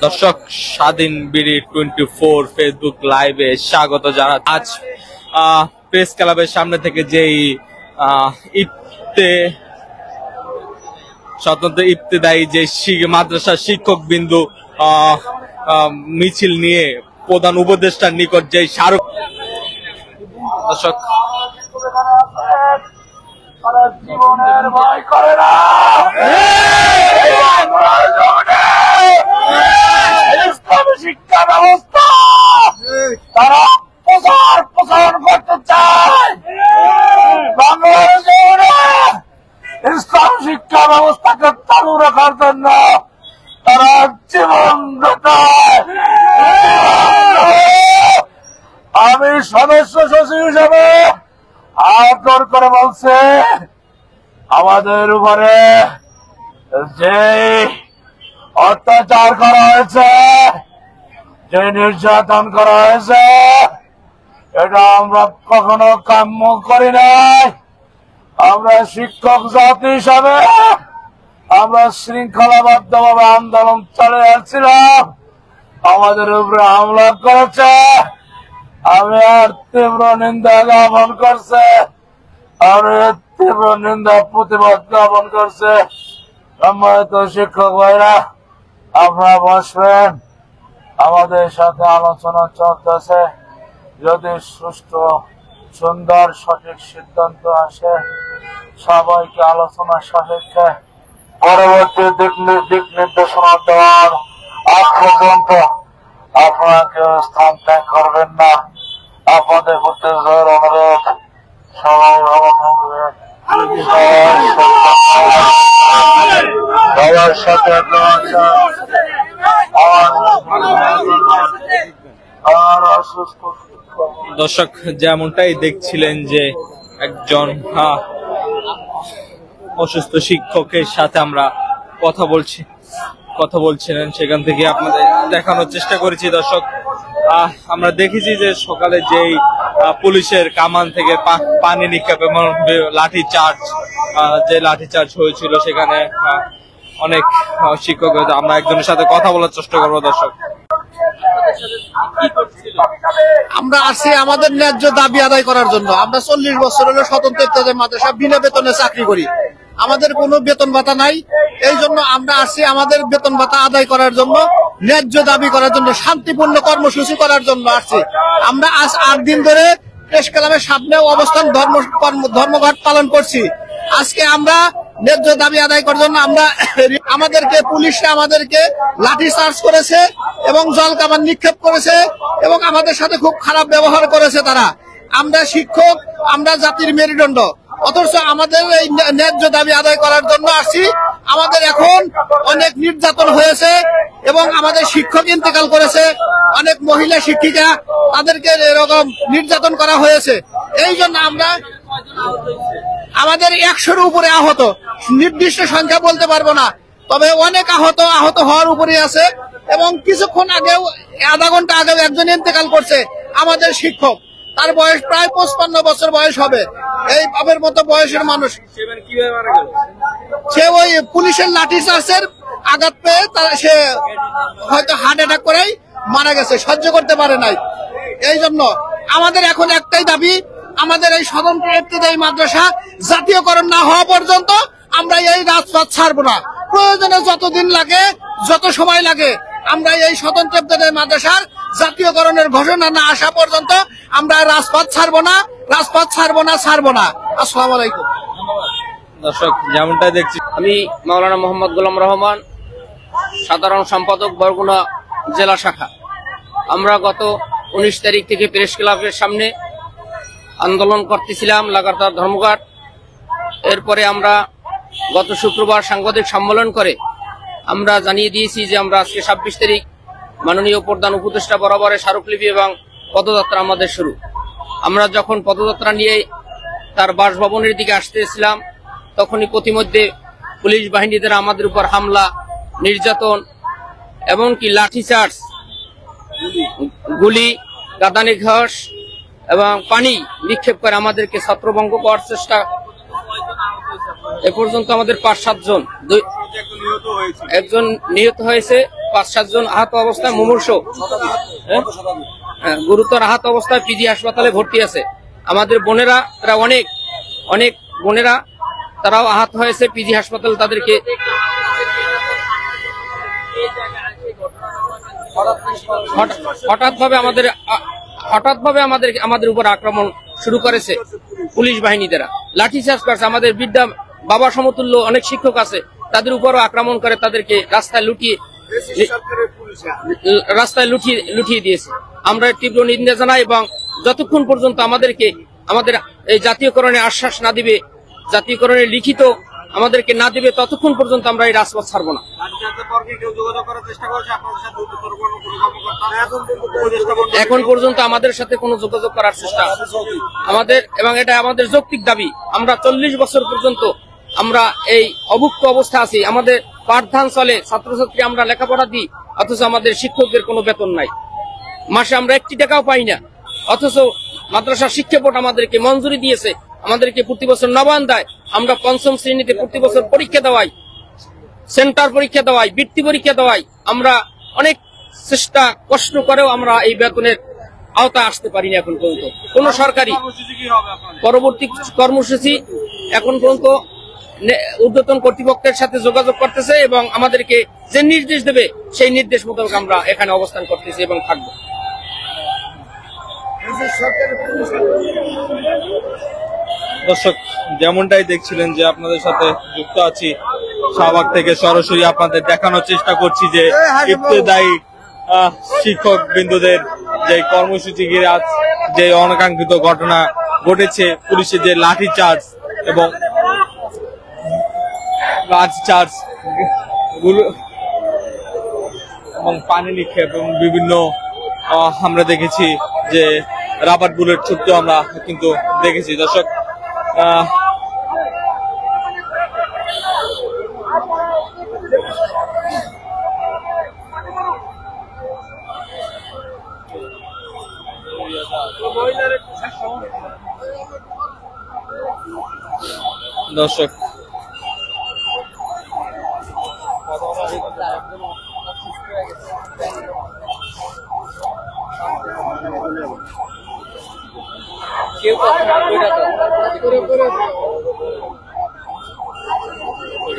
দর্শক, স্বাধীন BD 24 Facebook লাইভে স্বাগত জানাই। আজ প্রেস ক্লাবের সামনে থেকে যেই স্বতন্ত্র ইবতেদায়ী যে মাদ্রাসার শিক্ষক বিন্দু মিছিল নিয়ে প্রধান উপদেষ্টার নিকট যে স্মারক, দর্শক জীবনের ভয় করে না, ইসলামী শিক্ষা ব্যবস্থা তারা প্রচার করতে চায়। বাংলাদেশে ইসলাম শিক্ষা ব্যবস্থাকে চালু রাখার জন্য তারা জীবন দেয়। আমি সদস্য সচিব হিসেবে আদর করে বলছে, আমাদের উপরে যে অত্যাচার করা হয়েছে, যে নির্যাতন করা হয়েছে, এটা আমরা কখনো কাম্য করি নাই। আমরা শিক্ষক জাতি হিসাবে আমরা শৃঙ্খলাবদ্ধভাবে আন্দোলন চালিয়ে যাচ্ছিলাম, আমাদের উপরে হামলা করেছে। আমি আর তীব্র নিন্দা জ্ঞাপন করছে, আর তীব্র নিন্দা প্রতিবাদ জ্ঞাপন করছে। সম্মানিত শিক্ষক ভাইরা, আপনারা বসবেন, আমাদের সাথে আলোচনা চলতেছে। যদি সুষ্ঠু সুন্দর সঠিক সিদ্ধান্ত আসে, সবাইকে আলোচনা সাপেক্ষে পরবর্তী দিক নির্দেশনা দেওয়ার আগ পর্যন্ত আপনারা কেউ স্থান ত্যাগ করবেন না। আপনাদের প্রতি জোর অনুরোধ, সবাই ভালো থাকবেন, সবার সাথে দর্শক যেমনটাই দেখছিলেন যে একজন অসুস্থ শিক্ষকের সাথে আমরা কথা বলছিলেন, সেখান থেকে আপনাদের দেখানোর চেষ্টা করেছি। দর্শক, আমরা দেখেছি যে সকালে যেই পুলিশের কামান থেকে পানি নিক্ষেপ এবং লাঠিচার্জ হয়েছিল, সেখানে অনেক শিক্ষক, আমরা একজনের সাথে কথা বলার চেষ্টা করবো। দর্শক, আমরা আসি আমাদের ন্যায্য দাবি আদায় করার জন্য। আমরা 40 বছর হলো স্বতন্ত্র ইবতেদায়ী মাদ্রাসা বিনা বেতনে চাকরি করি, আমাদের কোনো বেতন ভাতা নাই। এই জন্য আমরা আসি আমাদের বেতন ভাতা আদায় করার জন্য, ন্যায্য দাবি করার জন্য, শান্তিপূর্ণ কর্মসূচি করার জন্য আসছি। আমরা আজ 8 দিন ধরে প্রেস ক্লাবের সামনে অবস্থান ধর্মঘট পালন করছি। আজকে আমরা ন্যায্য দাবি আদায় করার জন্য আমাদেরকে লাঠি চার্জ করেছে এবং জল কামান নিক্ষেপ করেছে এবং আমাদের সাথে খুব খারাপ ব্যবহার করেছে তারা। আমরা শিক্ষক, আমরা জাতির মেরুদণ্ড, অথচ আমাদের এই ন্যায্য দাবি আদায় করার জন্য আসছি। আমাদের এখন অনেক নির্যাতন হয়েছে এবং আমাদের শিক্ষক ইন্তেকাল করেছে, অনেক মহিলা শিক্ষিকা, তাদেরকে এরকম নির্যাতন করা হয়েছে। এই জন্য আমাদের 100-এর উপরে আহত, নির্দিষ্ট সংখ্যা বলতে পারবো না, তবে অনেক আহত হওয়ার উপরে আছে। এবং কিছুক্ষণ আগেও, আধা ঘন্টা আগেও একজন ইন্তেকাল করছে আমাদের শিক্ষক, তার বয়স প্রায় 55 বছর বয়স হবে। এই বাবের মতো বয়সের মানুষ, সে ওই পুলিশের লাঠি চার্জের আঘাত পেয়ে সে হয়তো হার্ট অ্যাটাক করেই মারা গেছে, সহ্য করতে পারে নাই। এই জন্য আমাদের এখন একটাই দাবি, আমাদের এই স্বতন্ত্র ইবতেদায়ী মাদ্রাসা জাতীয়করণ না হওয়া পর্যন্ত আমরা এই রাজপথ ছাড়বো না। প্রয়োজনে যতদিন লাগে, যত সময় লাগে, আমরা এই স্বতন্ত্র ইবতেদায়ী মাদ্রাসার জাতীয়করণের ঘোষণা না আসা পর্যন্ত আমরা রাজপথ ছাড়বো না। আসসালামু আলাইকুম। দর্শক, যেমনটা দেখছি, আমি মাওলানা মোহাম্মদ গোলাম রহমান, সাধারণ সম্পাদক, বরগুনা জেলা শাখা। আমরা গত 19 তারিখ থেকে প্রেস ক্লাবের সামনে আন্দোলন করতেছিলাম, লাগাতার ধর্মঘট। এরপরে আমরা গত শুক্রবার সাংবাদিক সম্মেলন করে আমরা জানিয়ে দিয়েছি যে আমরা আজকে 26 তারিখ মাননীয় প্রধান উপদেষ্টা বরাবরে স্মারকলিপি এবং পদযাত্রা আমাদের শুরু। আমরা যখন পদযাত্রা নিয়ে তার বাসভবনের দিকে আসতেছিলাম, তখনই প্রতিমধ্যে পুলিশ বাহিনীদের আমাদের উপর হামলা, নির্যাতন, এমনকি লাঠিচার্জ, গুলি, কাঁদানি ঘাস এবং পানি নিক্ষেপ করে আমাদেরকে ছত্রভঙ্গ করার চেষ্টা। এ পর্যন্ত আমাদের 5-7 জন, একজন নিহত হয়েছে, 5-7 জন আহত অবস্থায় মুমূর্ষ, গুরুতর আহত অবস্থায় পিজি হাসপাতালে ভর্তি আছে। আমাদের বোনেরা তারা অনেক বোনেরা তারাও আহত হয়েছে পিজি হাসপাতাল। তাদেরকে হঠাৎভাবে আমাদের উপর আক্রমণ শুরু করেছে পুলিশ বাহিনী দ্বারা, লাঠিচার্জ করছে। আমাদের বিদ্যা বাবা সমতুল্য অনেক শিক্ষক আছে, তাদের উপরও আক্রমণ করে, তাদেরকে রাস্তায় লুটিয়ে দিয়েছে। আমরা তীব্র নিন্দা জানাই এবং যতক্ষণ পর্যন্ত আমাদের এই জাতীয়করণের আশ্বাস না দিবে, জাতীয়করণের লিখিত আমাদেরকে না দিবে, ততক্ষণ পর্যন্ত আমরা এই রাজপথ ছাড়ব না। এখন পর্যন্ত আমাদের সাথে কোনো যোগাযোগ করার চেষ্টা এবং এটা আমাদের যৌক্তিক দাবি। আমরা 40 বছর পর্যন্ত আমরা এই অভুক্ত অবস্থা আছি। আমাদের পাঠদান চলে, ছাত্রছাত্রী আমরা লেখাপড়া দিই, অথচ আমাদের শিক্ষকদের কোনো বেতন নাই। মাসে আমরা 1 টাকাও পাই না, অথচ মাদ্রাসা শিক্ষা বোর্ড আমাদেরকে মঞ্জুরি দিয়েছে, আমাদেরকে প্রতি বছর নবায়ন দেয়। আমরা 5ম শ্রেণীতে প্রতি বছর পরীক্ষা দেওয়াই, সেন্টার পরীক্ষা দেওয়াই, বৃত্তি পরীক্ষা দেওয়াই। আমরা অনেক চেষ্টা কষ্ট করেও আমরা এই বেতনের আওতায় আসতে পারিনি এখন পর্যন্ত। কোন সরকারি পরবর্তী কর্মসূচি এখন পর্যন্ত ঊর্ধ্বতন কর্তৃপক্ষের সাথে যোগাযোগ করতেছে এবং আমাদেরকে যে নির্দেশ দেবে সেই নির্দেশ মোতাবেক আমরা এখানে অবস্থান করতেছি এবং থাকবো। দর্শক, যেমনটাই দেখছিলেন যে আপনাদের সাথে যুক্ত আছি শাহবাগ থেকে, সরাসরি আপনাদের দেখানোর চেষ্টা করছি যে ইবতেদায়ী শিক্ষক বিন্দুদের যে কর্মসূচি ঘিরে আজ যে অনাকাঙ্ক্ষিত ঘটনা ঘটেছে, পুলিশের যে লাঠিচার্জ এবং পানি নিক্ষেপ এবং বিভিন্ন আমরা দেখেছি যে রাবার বুলেট ছুটতে আমরা কিন্তু দেখেছি। দর্শক, দর্শক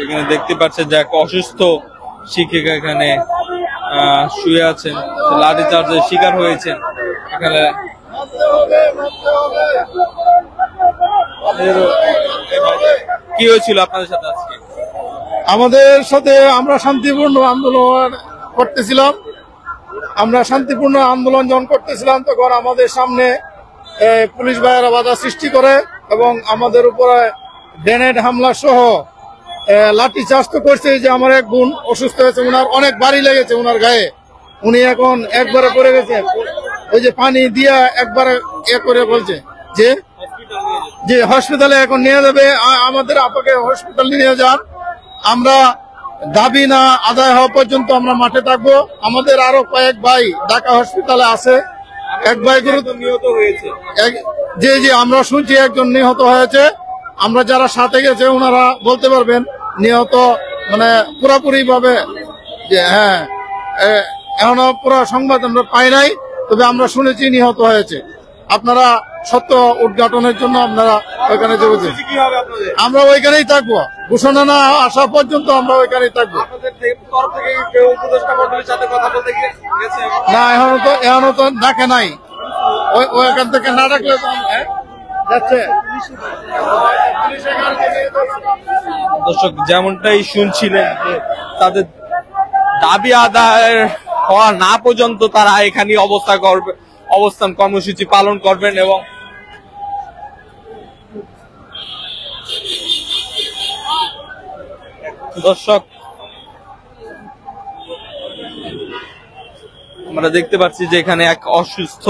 এখানে দেখতে পাচ্ছেন যে এক অসুস্থ শিক্ষিকা এখানে শুয়ে আছেন, লাঠিচার্জের শিকার হয়েছেন। এখানে কি হয়েছিল আপনাদের সাথে আজকে? আমাদের সাথে আমরা শান্তিপূর্ণ আন্দোলন করতেছিলাম। যখন করতেছিলাম তখন আমাদের সামনে পুলিশ ভাইয়েরা বাধা সৃষ্টি করে এবং আমাদের উপরে গ্রেনেড হামলা সহ লাঠিচার্জ তো করছে। যে আমার এক বোন অসুস্থ হয়েছে, ওনার অনেক বাড়ি লেগেছে ওনার গায়ে, উনি এখন একবারে পড়ে গেছে। ওই যে পানি দিয়া একবারে করে বলছে যে হসপিটালে এখন নিয়ে যাবে, আমাদের আপাকে হসপিটালে নিয়ে যান। আমরা দাবি না আদায় হওয়া পর্যন্ত আমরা মাঠে থাকবো। আমাদের আরো কয়েক ভাই ঢাকা হসপিটালে আছে, এক ভাই গুরুতর নিহত হয়েছে। জি আমরা শুনছি একজন নিহত হয়েছে। আমরা যারা সাথে গেছে ওনারা বলতে পারবেন নিহত মানে পুরোপুরি ভাবে যে হ্যাঁ, এখনো পুরো সংবাদ আমরা পাই নাই, তবে আমরা শুনেছি নিহত হয়েছে। আপনারা সত্য উদ্ঘাটনের জন্য আপনারা ওইখানে যাবেন। আমরা ওইখানেই থাকবো, ঘোষণা না আসা পর্যন্ত আমরা ওইখানেই থাকবো। না, এখনো তো ডাকে নাই, ওইখান থেকে না ডাকলে যাচ্ছে। দর্শক, যেমনটাই শুনছিলেন যে তাদের দাবি আদায় হওয়া না পর্যন্ত তারা এখানে অবস্থান কর্মসূচি পালন করবেন। এবং দর্শক, আমরা দেখতে পাচ্ছি যে এখানে এক অসুস্থ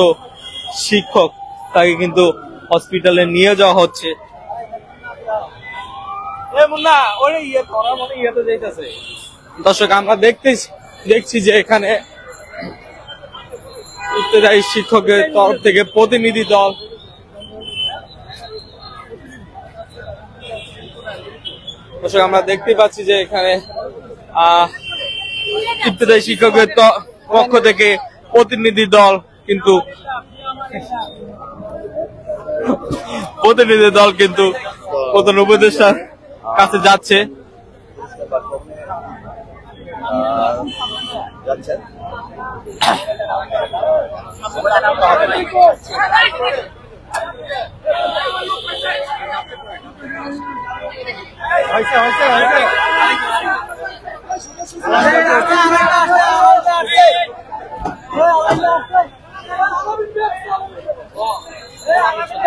শিক্ষক, তাকে কিন্তু হসপিটালে নিয়ে যাওয়া হচ্ছে। দর্শক, আমরা দেখছি যে এখানে ইফতেদায়ী শিক্ষকের তরফ থেকে প্রতিনিধি দল দর্শক আমরা দেখতে পাচ্ছি যে এখানে ইফতেদায়ী শিক্ষকের পক্ষ থেকে প্রতিনিধি দল কিন্তু প্রধান উপদেষ্টার কাছে যাচ্ছে।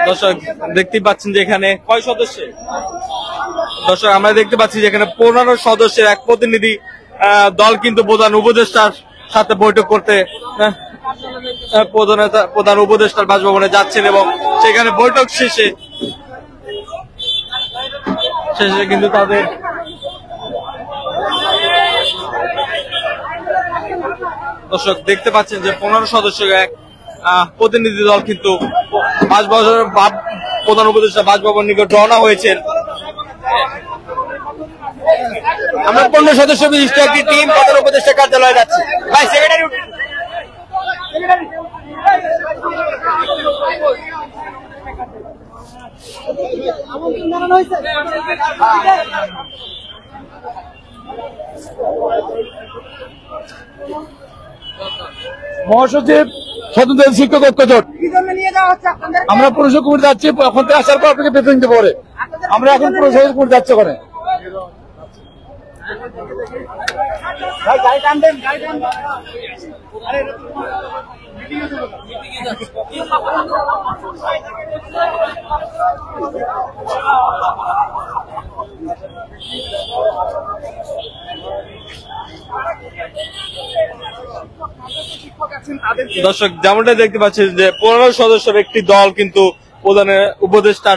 দর্শক দেখতে পাচ্ছেন যে এখানে কয় সদস্য, দর্শক আমরা দেখতে পাচ্ছি যে এখানে 15 সদস্যের এক প্রতিনিধি দল কিন্তু প্রধান উপদেষ্টার সাথে বৈঠক করতে প্রধান উপদেষ্টার বাসভবনে যাচ্ছেন এবং সেখানে বৈঠক শেষে কিন্তু তাদের দর্শক দেখতে পাচ্ছেন যে 15 সদস্যের এক প্রতিনিধি দল কিন্তু প্রধান উপদেষ্টা বাসভবন নিকট রওনা হয়েছেন। আমরা 15 সদস্য বিশিষ্ট একটি টিম প্রধান উপদেষ্টা কার্যালয়ে যাচ্ছি। ভাই সেক্রেটারি মহাসচিব স্বতন্ত্র শিক্ষক ঐক্য জোট, আমরা পুরসভা কমিটি যাচ্ছি। এখন থেকে আসার পর আপনাকে বেতন দিতে পারে। আমরা এখন পুরসভা কমিটি যাচ্ছি ওখানে। দর্শক যেমনটা দেখতে পাচ্ছেন যে 15 সদস্যের একটি দল কিন্তু প্রধান উপদেষ্টার